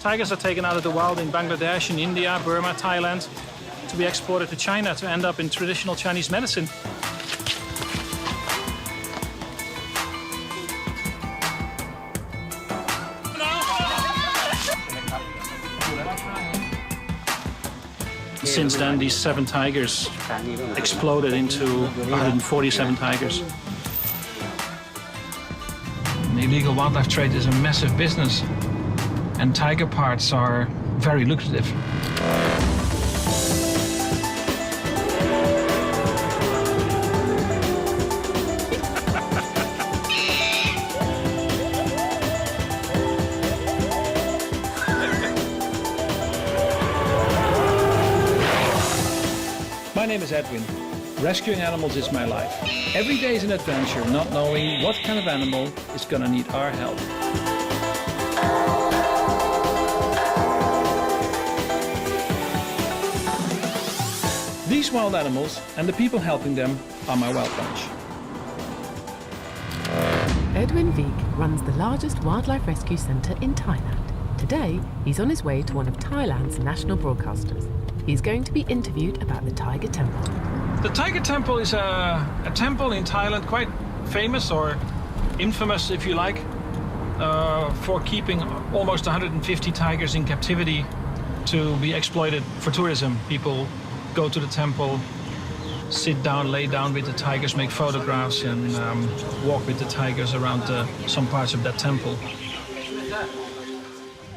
Tigers are taken out of the wild in Bangladesh, in India, Burma, Thailand, to be exported to China to end up in traditional Chinese medicine. Since then, these 7 tigers exploded into 147 tigers. The illegal wildlife trade is a massive business, and tiger parts are very lucrative. My name is Edwin. Rescuing animals is my life. Every day is an adventure, not knowing what kind of animal is gonna need our help. These wild animals and the people helping them are my wild bunch. Edwin Vik runs the largest wildlife rescue centre in Thailand. Today, he's on his way to one of Thailand's national broadcasters. He's going to be interviewed about the Tiger Temple. The Tiger Temple is a temple in Thailand, quite famous or infamous, if you like, for keeping almost 150 tigers in captivity to be exploited for tourism. People go to the temple, sit down, lay down with the tigers, make photographs, and walk with the tigers around some parts of that temple.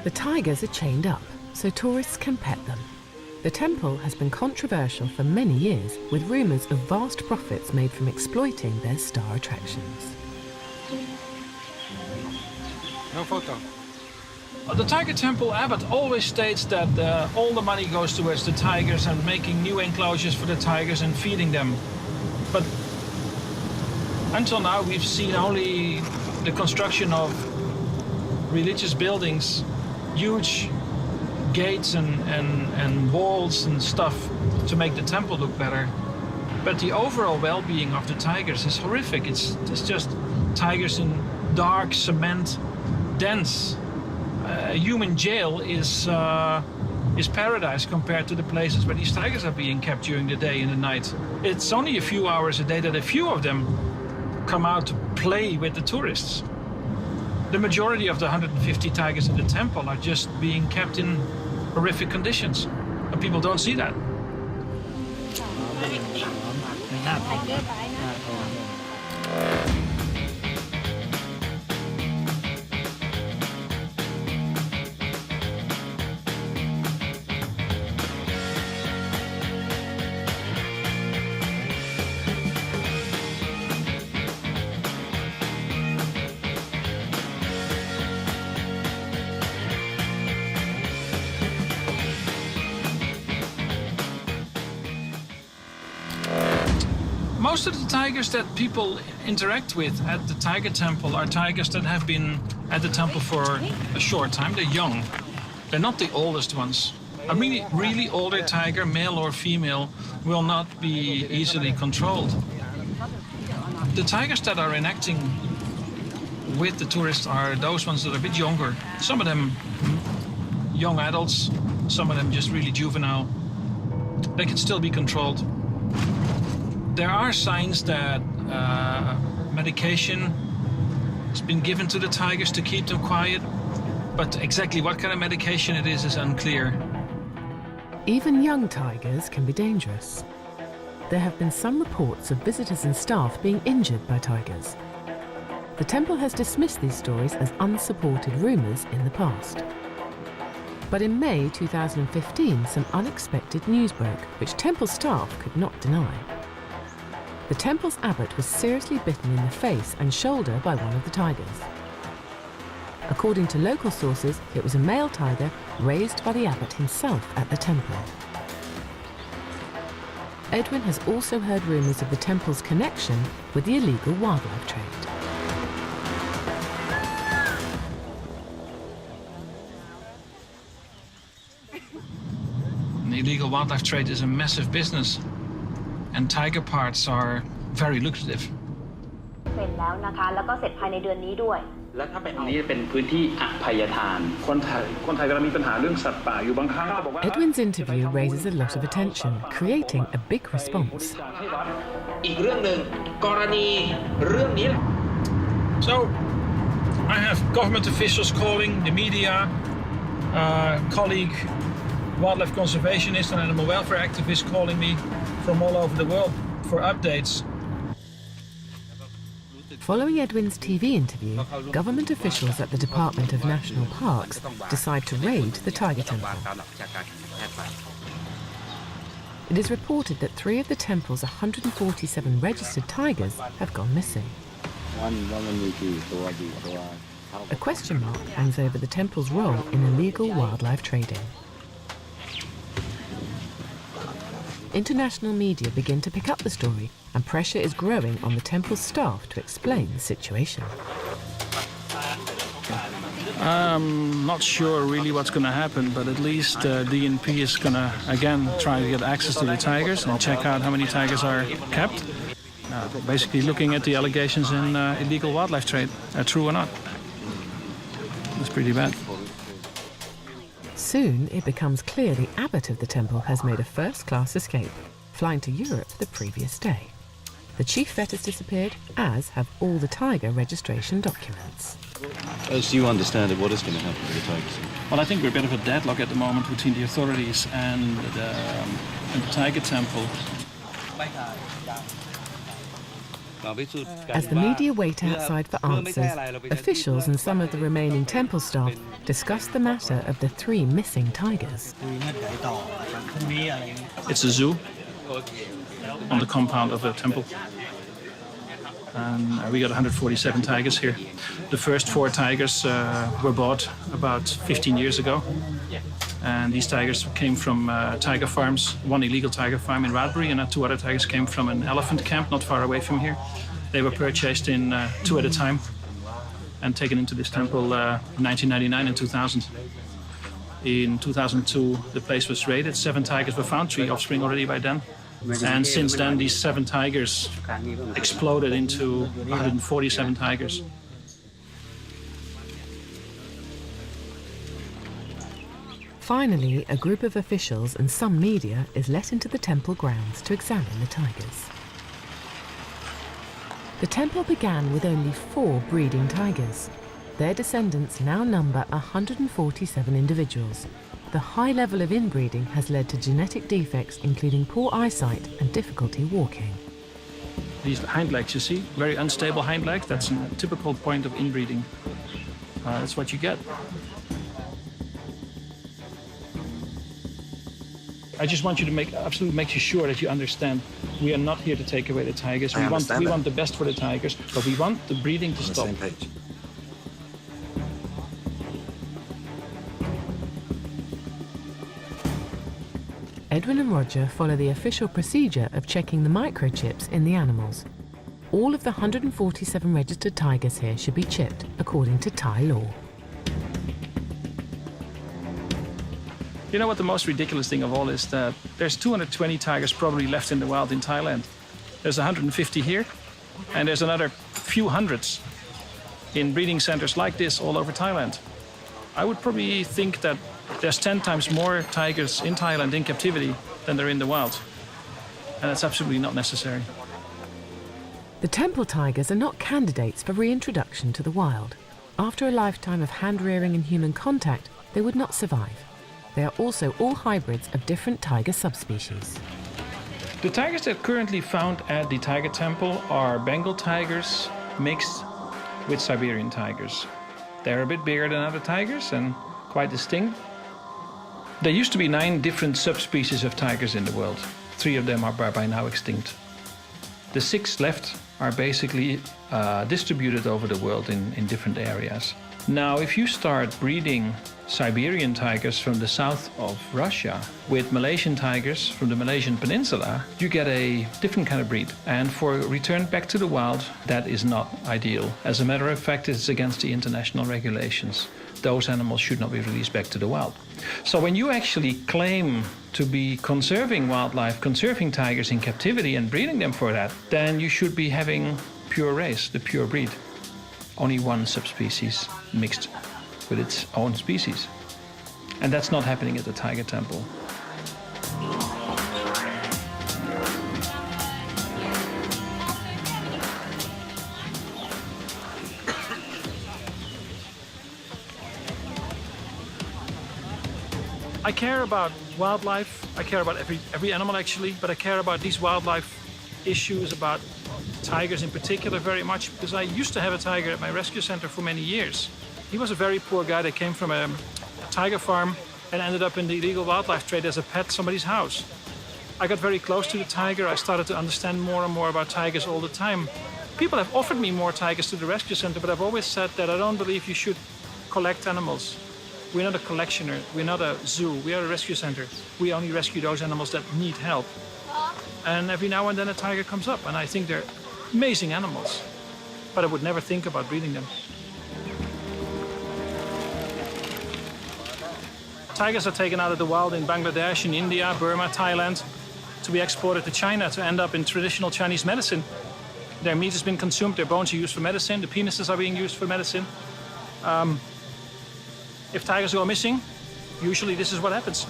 The tigers are chained up, so tourists can pet them. The temple has been controversial for many years, with rumours of vast profits made from exploiting their star attractions. No photo. The Tiger Temple abbot always states that all the money goes towards the tigers and making new enclosures for the tigers and feeding them. But until now we've seen only the construction of religious buildings, huge gates and walls and stuff to make the temple look better. But the overall well-being of the tigers is horrific. It's just tigers in dark cement dens. A human jail is paradise compared to the places where these tigers are being kept during the day and the night. It's only a few hours a day that a few of them come out to play with the tourists. The majority of the 150 tigers in the temple are just being kept in horrific conditions, and people don't see that. Most of the tigers that people interact with at the Tiger Temple are tigers that have been at the temple for a short time. They're young. They're not the oldest ones. A really older tiger, male or female, will not be easily controlled. The tigers that are enacting with the tourists are those ones that are a bit younger. Some of them young adults, some of them just really juvenile. They can still be controlled. There are signs that medication has been given to the tigers to keep them quiet, but exactly what kind of medication it is unclear. Even young tigers can be dangerous. There have been some reports of visitors and staff being injured by tigers. The temple has dismissed these stories as unsupported rumours in the past. But in May 2015, some unexpected news broke, which temple staff could not deny. The temple's abbot was seriously bitten in the face and shoulder by one of the tigers. According to local sources, it was a male tiger raised by the abbot himself at the temple. Edwin has also heard rumours of the temple's connection with the illegal wildlife trade. The illegal wildlife trade is a massive business, and tiger parts are very lucrative. เป็นแล้วนะคะแล้วก็เสร็จภายในเดือนนี้ด้วย แล้วถ้าไปเอานี้เป็นพื้นที่อภัยทานคนไทยกำลังมีปัญหาเรื่องสัตว์ป่าอยู่บางครั้ง Edwin's interview raises a lot of attention, creating a big response. อีกเรื่องหนึ่งกรณีเรื่องนี้ So, I have government officials calling, the media, colleague, wildlife conservationist and animal welfare activists calling me from all over the world for updates. Following Edwin's TV interview, government officials at the Department of National Parks decide to raid the tiger temple. It is reported that 3 of the temple's 147 registered tigers have gone missing. A question mark hangs over the temple's role in illegal wildlife trading. International media begin to pick up the story, and pressure is growing on the temple's staff to explain the situation. I'm not sure really what's going to happen, but at least DNP is going to again try to get access to the tigers and check out how many tigers are kept. Basically looking at the allegations in illegal wildlife trade, true or not. It's pretty bad. Soon it becomes clear the abbot of the temple has made a first-class escape, flying to Europe the previous day. The chief vet has disappeared, as have all the tiger registration documents. As you understand it, what is going to happen to the tigers? Well, I think we're a bit of a deadlock at the moment between the authorities and the tiger temple. As the media wait outside for answers, officials and some of the remaining temple staff discuss the matter of the 3 missing tigers. It's a zoo on the compound of the temple. And we got 147 tigers here. The first 4 tigers were bought about 15 years ago. And these tigers came from tiger farms, 1 illegal tiger farm in Radbury, and 2 other tigers came from an elephant camp not far away from here. They were purchased in 2 at a time and taken into this temple in 1999 and 2000. In 2002, the place was raided. 7 tigers were found, 3 offspring already by then. And since then, these 7 tigers exploded into 147 tigers. Finally, a group of officials and some media is let into the temple grounds to examine the tigers. The temple began with only 4 breeding tigers. Their descendants now number 147 individuals. The high level of inbreeding has led to genetic defects, including poor eyesight and difficulty walking. These hind legs, you see, very unstable hind legs. That's a typical point of inbreeding. That's what you get. I just want you to absolutely make sure that you understand we are not here to take away the tigers. We want the best for the tigers, but we want the breeding to stop. Same page. Edwin and Roger follow the official procedure of checking the microchips in the animals. All of the 147 registered tigers here should be chipped according to Thai law. You know what the most ridiculous thing of all is? That there's 220 tigers probably left in the wild in Thailand. There's 150 here, and there's another few hundreds in breeding centers like this all over Thailand. I would probably think that there's 10 times more tigers in Thailand in captivity than there are in the wild. And that's absolutely not necessary. The temple tigers are not candidates for reintroduction to the wild. After a lifetime of hand-rearing and human contact, they would not survive. They are also all hybrids of different tiger subspecies. The tigers that are currently found at the Tiger Temple are Bengal tigers mixed with Siberian tigers. They're a bit bigger than other tigers and quite distinct. There used to be 9 different subspecies of tigers in the world. 3 of them are by now extinct. The 6 left are basically distributed over the world in different areas. Now, if you start breeding Siberian tigers from the south of Russia with Malaysian tigers from the Malaysian peninsula, you get a different kind of breed. And for return back to the wild, that is not ideal. As a matter of fact, it's against the international regulations. Those animals should not be released back to the wild. So when you actually claim to be conserving wildlife, conserving tigers in captivity and breeding them for that, then you should be having pure race, the pure breed. only one subspecies mixed with its own species. And that's not happening at the tiger temple. I care about wildlife. I care about every animal actually, but I care about these wildlife issues, about tigers in particular very much, because I used to have a tiger at my rescue center for many years. He was a very poor guy that came from a tiger farm and ended up in the illegal wildlife trade as a pet at somebody's house. I got very close to the tiger. I started to understand more and more about tigers all the time. People have offered me more tigers to the rescue center, but I've always said that I don't believe you should collect animals. We're not a collectioner, we're not a zoo, we are a rescue center. We only rescue those animals that need help. And every now and then a tiger comes up, and I think they're amazing animals. But I would never think about breeding them. Tigers are taken out of the wild in Bangladesh, in India, Burma, Thailand, to be exported to China to end up in traditional Chinese medicine. Their meat has been consumed, their bones are used for medicine, the penises are being used for medicine. If tigers go missing, usually this is what happens.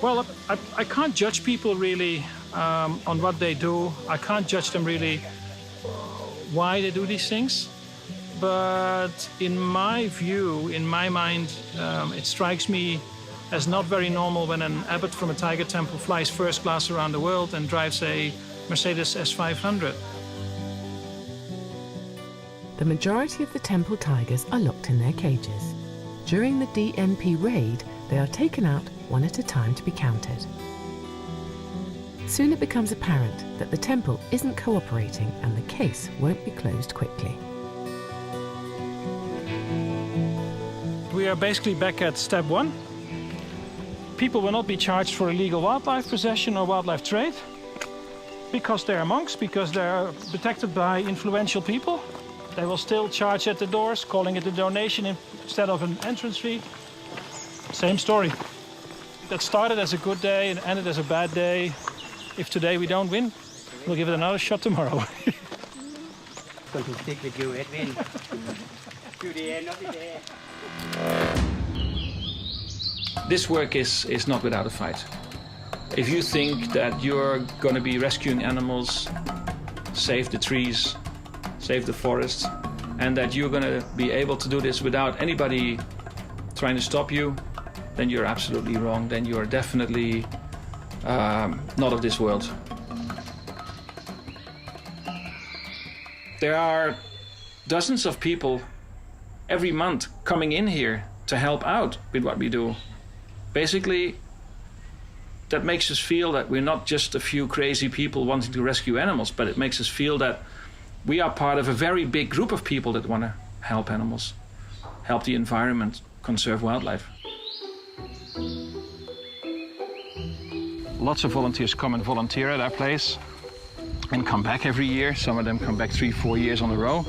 Well, I can't judge people really on what they do. I can't judge them really why they do these things. But in my view, in my mind, it strikes me as not very normal when an abbot from a tiger temple flies first class around the world and drives a Mercedes S500. The majority of the temple tigers are locked in their cages. During the DMP raid, they are taken out one at a time to be counted. Soon it becomes apparent that the temple isn't cooperating and the case won't be closed quickly. We are basically back at step one. People will not be charged for illegal wildlife possession or wildlife trade because they're monks, because they're protected by influential people. They will still charge at the doors, calling it a donation instead of an entrance fee. Same story. That started as a good day and ended as a bad day. If today we don't win, we'll give it another shot tomorrow. Going to stick with you, Edwin. To the end of the day. This work is not without a fight. If you think that you're going to be rescuing animals, save the trees, save the forests, and that you're going to be able to do this without anybody trying to stop you, then you're absolutely wrong. Then you're definitely not of this world. There are dozens of people every month coming in here to help out with what we do. Basically, that makes us feel that we're not just a few crazy people wanting to rescue animals, but it makes us feel that we are part of a very big group of people that want to help animals, help the environment, conserve wildlife. Lots of volunteers come and volunteer at our place and come back every year. Some of them come back 3-4 years on a row.